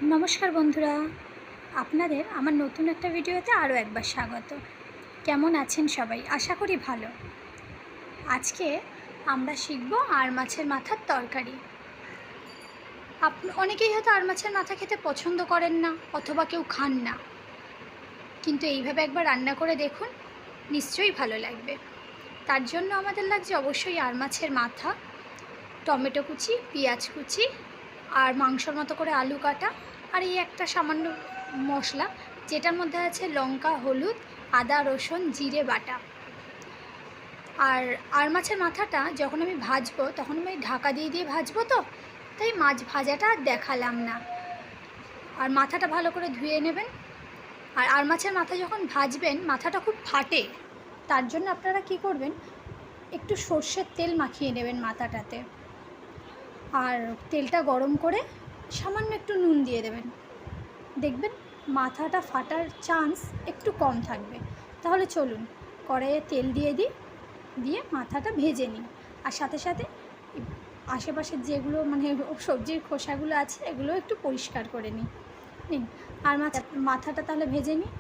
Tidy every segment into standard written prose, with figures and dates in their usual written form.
নমস্কার বন্ধুরা, আপনাদের আমার নতুন একটা ভিডিওতে আরও একবার স্বাগত। কেমন আছেন সবাই? আশা করি ভালো। আজকে আমরা শিখব আর মাছের মাথার তরকারি। অনেকেই হয়তো আর মাছের মাথা খেতে পছন্দ করেন না, অথবা কেউ খান না, কিন্তু এইভাবে একবার রান্না করে দেখুন, নিশ্চয়ই ভালো লাগবে। তার জন্য আমাদের লাগছে অবশ্যই আর মাছের মাথা, টমেটো কুচি, পেঁয়াজ কুচি, আর মাংসর মতো করে আলু কাটা, আর এই একটা সামান্য মশলা যেটার মধ্যে আছে লঙ্কা, হলুদ, আদা, রসুন, জিরে বাটা। আর মাছের মাথাটা যখন আমি ভাজবো তখন আমি ঢাকা দিয়ে ভাজবো, তো তাই মাছ ভাজাটা আর দেখালাম না। আর মাথাটা ভালো করে ধুয়ে নেবেন। আর মাছের মাথা যখন ভাজবেন মাথাটা খুব ফাটে, তার জন্য আপনারা কি করবেন, একটু সর্ষের তেল মাখিয়ে নেবেন মাথাটাতে, আর তেলটা গরম করে সামান্য একটু নুন দিয়ে দেবেন। দেখবেন মাথাটা ফাটার চান্স একটু কম থাকবে। তাহলে চলুন কড়াইয়ে তেল দিয়ে মাথাটা ভেজে নিই, আর সাথে সাথে আশেপাশের যেগুলো সবজির খোসাগুলো আছে এগুলো একটু পরিষ্কার করে নিন। আর মাথাটা তাহলে ভেজে নিই।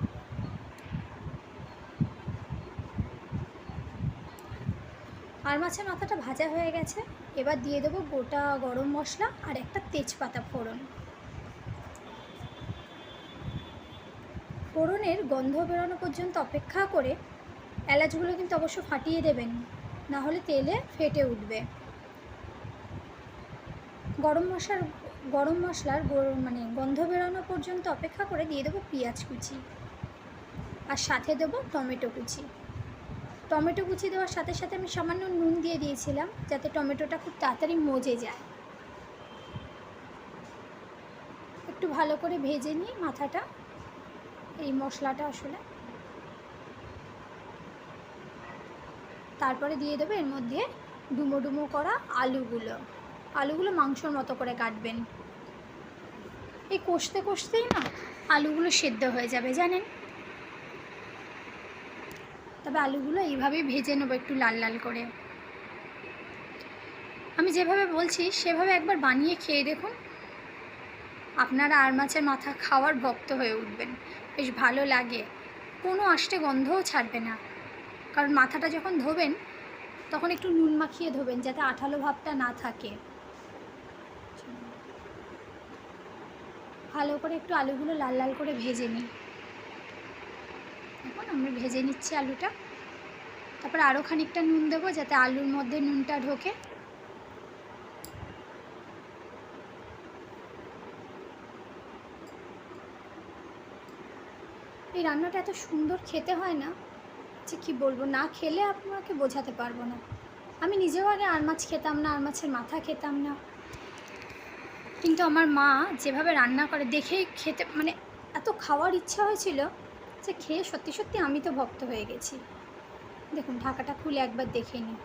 আর মাছের মাথাটা ভাজা হয়ে গেছে, এবার দিয়ে দেবো গোটা গরম মশলা আর একটা তেজপাতা ফোড়ন। ফোড়নের গন্ধ বেরোনো পর্যন্ত অপেক্ষা করে এলাচগুলো কিন্তু অবশ্য ফাটিয়ে দেবেন, না হলে তেলে ফেটে উঠবে। গরম মশলার গন্ধ বেরোনো পর্যন্ত অপেক্ষা করে দিয়ে দেবো পেঁয়াজ কুচি, আর সাথে দেবো টমেটো কুচি। টমেটো কুচি দেওয়ার সাথে সাথে আমি সামান্য নুন দিয়ে দিয়েছিলাম, যাতে টমেটোটা খুব তাড়াতাড়ি মজে যায়। একটু ভালো করে ভেজে নিই মাথাটা, এই মশলাটা আসলে। তারপরে দিয়ে দেবো এর মধ্যে ডুমো ডুমো করা আলুগুলো মাংসর মতো করে কাটবেন। এই কষতে কষতেই না আলুগুলো সেদ্ধ হয়ে যাবে জানেন। তবে আলুগুলো এইভাবেই ভেজে নেবো একটু লাল লাল করে। আমি যেভাবে বলছি সেভাবে একবার বানিয়ে খেয়ে দেখুন, আপনারা আর মাছের মাথা খাওয়ার ভক্ত হয়ে উঠবেন। বেশ ভালো লাগে, কোনো আষ্টে গন্ধও ছাড়বে না। কারণ মাথাটা যখন ধোবেন তখন একটু নুন মাখিয়ে ধোবেন, যাতে আঠালো ভাবটা না থাকে। ভালো করে একটু আলুগুলো লাল লাল করে ভেজে নিই। এখন আমি ভেজে নিচ্ছি আলুটা। তারপরে আরও খানিকটা নুন দেবো, যাতে আলুর মধ্যে নুনটা ঢোকে। এই রান্নাটা এত সুন্দর খেতে হয় না যে কী বলবো, না খেলে আপনাকে বোঝাতে পারবো না। আমি নিজেও আগে আর মাছ খেতাম না, আর মাছের মাথা খেতাম না, কিন্তু আমার মা যেভাবে রান্না করে দেখেই খেতে এত খাওয়ার ইচ্ছা হয়েছিল যে খেয়ে সত্যি সত্যি আমি তো ভক্ত হয়ে গেছি। দেখুন ঢাকাটা খুলে একবার দেখে নিই।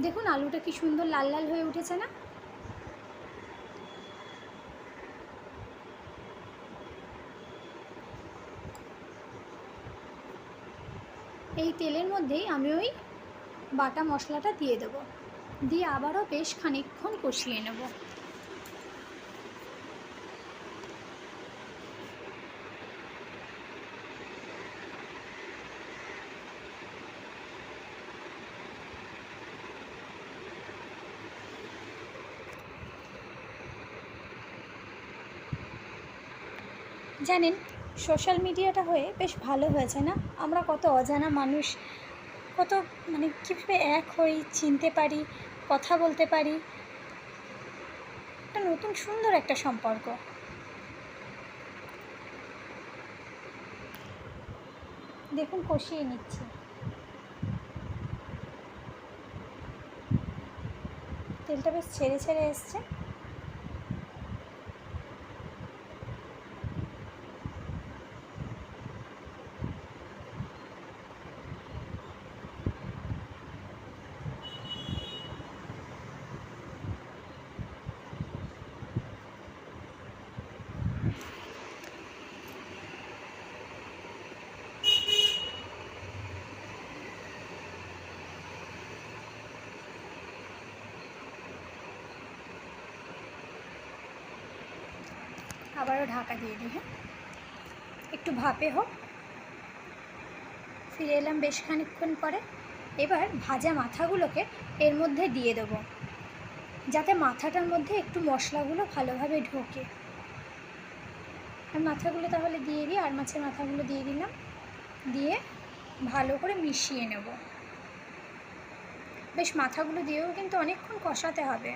দেখুন আলুটা কি সুন্দর লাল লাল হয়ে উঠেছে না। এই তেলের মধ্যেই আমি ওই বাটা মশলাটা দিয়ে দেবো, দিয়ে আবারও বেশ খানিকক্ষণ কষিয়ে নেব। জানেন সোশ্যাল মিডিয়াটা হয়ে বেশ ভালো হয়েছে না। আমরা কত অজানা মানুষ, কত কীভাবে এক হই, চিনতে পারি, কথা বলতে পারি। একটা নতুন সুন্দর একটা সম্পর্ক। দেখুন কষিয়ে নিচ্ছি। তেলটা বেশ ছেড়ে ছেড়ে এসছে। আবারও ঢাকা দিয়ে দিই। হ্যাঁ, একটু ভাপে হোক। ফিরে এলাম বেশ খানিকক্ষণ পরে। এবার ভাজা মাথাগুলোকে এর মধ্যে দিয়ে দেবো, যাতে মাথাটার মধ্যে একটু মশলাগুলো ভালোভাবে ঢোকে। আর মাথাগুলো তাহলে দিয়ে দিই, আর মাছের মাথাগুলো দিয়ে দিলাম, দিয়ে ভালো করে মিশিয়ে নেব। বেশ মাথাগুলো দিয়েও কিন্তু অনেকক্ষণ কষাতে হবে।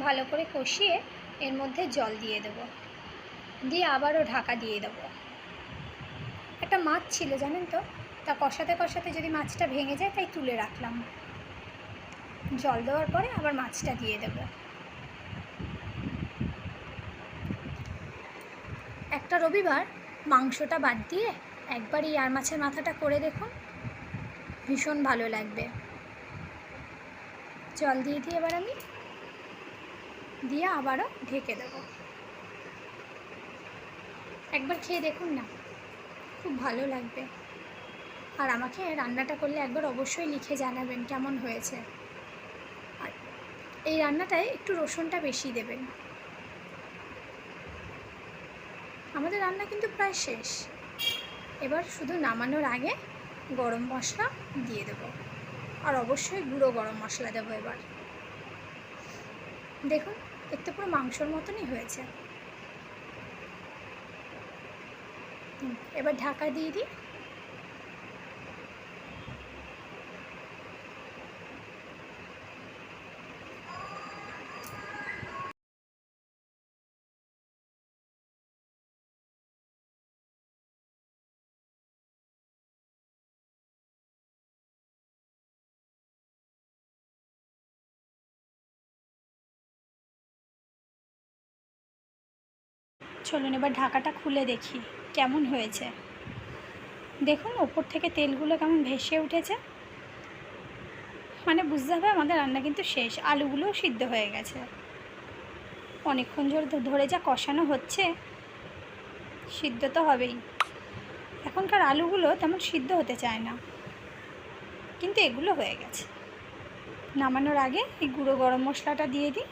ভালো করে কষিয়ে এর মধ্যে জল দিয়ে দেব, দিয়ে আবারও ঢাকা দিয়ে দেব। একটা মাছ ছিল জানেন তো, তা কষাতে কষাতে যদি মাছটা ভেঙে যায় তাই তুলে রাখলাম। জল দেওয়ার পরে আবার মাছটা দিয়ে দেব। একটা রবিবার মাংসটা বাদ দিয়ে একবার এই আর মাছের মাথাটা করে দেখুন, ভীষণ ভালো লাগবে। জল দিয়ে দিই এবার আমি, দিয়ে আবারও ঢেকে দেব। একবার খেয়ে দেখুন না, খুব ভালো লাগবে। আর আমাকে রান্নাটা করলে একবার অবশ্যই লিখে জানাবেন কেমন হয়েছে। আর এই রান্নাটায় একটু রসুনটা বেশি দেবেন। আমাদের রান্না কিন্তু প্রায় শেষ। এবার শুধু নামানোর আগে গরম মশলা দিয়ে দেব, আর অবশ্যই গুঁড়ো গরম মশলা দেবো। এবার দেখুন, দেখতে পুরো মাংসর মতনই হয়েছে। এবার ঢাকা দিয়ে দিই। চলুন এবার ঢাকাটা খুলে দেখি কেমন হয়েছে। দেখুন ওপর থেকে তেলগুলো কেমন ভেসে উঠেছে, মানে বুঝতে হবে আমাদের রান্না কিন্তু শেষ। আলুগুলোও সিদ্ধ হয়ে গেছে। অনেকক্ষণ ধরে যা কষানো হচ্ছে, সিদ্ধ তো হবেই। এখনকার আলুগুলো তেমন সিদ্ধ হতে চায় না, কিন্তু এগুলো হয়ে গেছে। নামানোর আগে এই গুঁড়ো গরম মশলাটা দিয়ে দিই,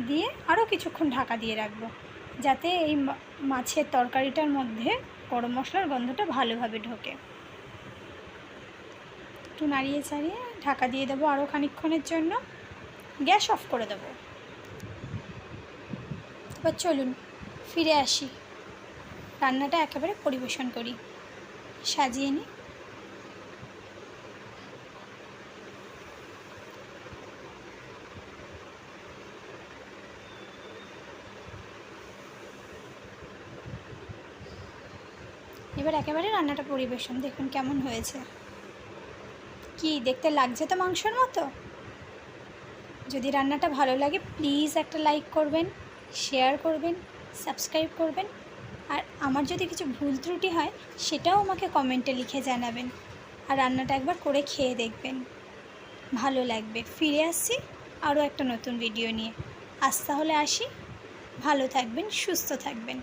দিয়ে আরও কিছুক্ষণ ঢাকা দিয়ে রাখবো, যাতে এই মাছের তরকারিটার মধ্যে গরম মশলার গন্ধটা ভালোভাবে ঢোকে। একটু নাড়িয়ে চাড়িয়ে ঢাকা দিয়ে দেবো আরও খানিকক্ষণের জন্য, গ্যাস অফ করে দেবো। এবার চলুন ফিরে আসি, রান্নাটা একেবারে পরিবেশন করি, সাজিয়ে নিই। এবার একেবারে রান্নাটা পরিবেশন, দেখুন কেমন হয়েছে। কি দেখতে লাগছে তো মাংসর মতো। যদি রান্নাটা ভালো লাগে প্লিজ একটা লাইক করবেন, শেয়ার করবেন, সাবস্ক্রাইব করবেন। আর আমার যদি কিছু ভুল ত্রুটি হয় সেটাও আমাকে কমেন্টে লিখে জানাবেন। আর রান্নাটা একবার করে খেয়ে দেখবেন, ভালো লাগবে। ফিরে আসছি আরও একটা নতুন ভিডিও নিয়ে। আজ তাহলে আসি, ভালো থাকবেন, সুস্থ থাকবেন।